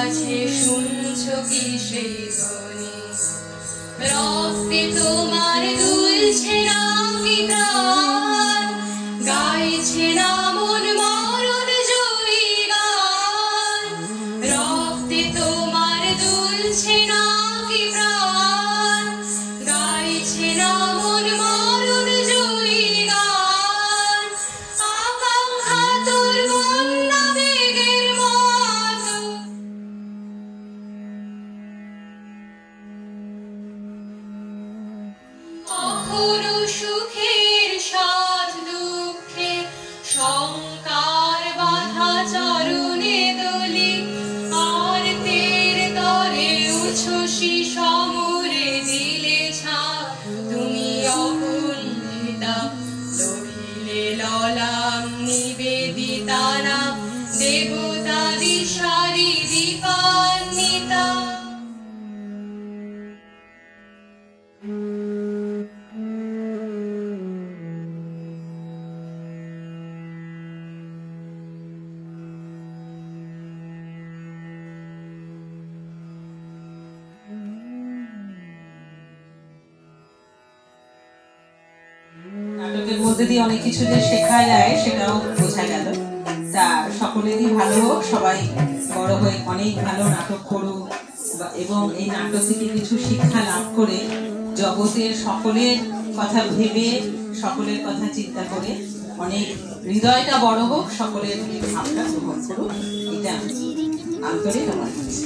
কাছে শুনছো কি সেই ধ্বনি রক্তে তোমার দুলছে না কি প্রাণ গাইছে না মন মরণ জয়ী গান রক্তে তোমার দুলছে না কি প্রাণ গাইছে না মন মরণ জয়ী গান আকাঙ্ক্ষা তোর বন্যা বেগের মতো কখনো সুখের সাথ দুঃখে শঙ্কার বাধা চরণে দলি আর তের তরে উচ্ছ্বসী সমরে দিলে ছাপ তুমি অকুণ্ঠিতা লভিলে ললাম নিবেদিতা নাম দেবতা দিশারি দীপান্বিতা নাটকের মধ্যে দিয়ে অনেক কিছু যে শেখা যায় সেটাও বোঝা গেল। তা সকলেরই ভালো হোক, সবাই বড় হয়ে অনেক ভালো নাটক করুক এবং এই নাটক থেকে কিছু শিক্ষা লাভ করে জগতের সকলের কথা ভেবে সকলের কথা চিন্তা করে অনেক হৃদয়টা বড় হোক, সকলের ভাবটা গ্রহণ করুক, এটা আন্তরিক আমার কাছে।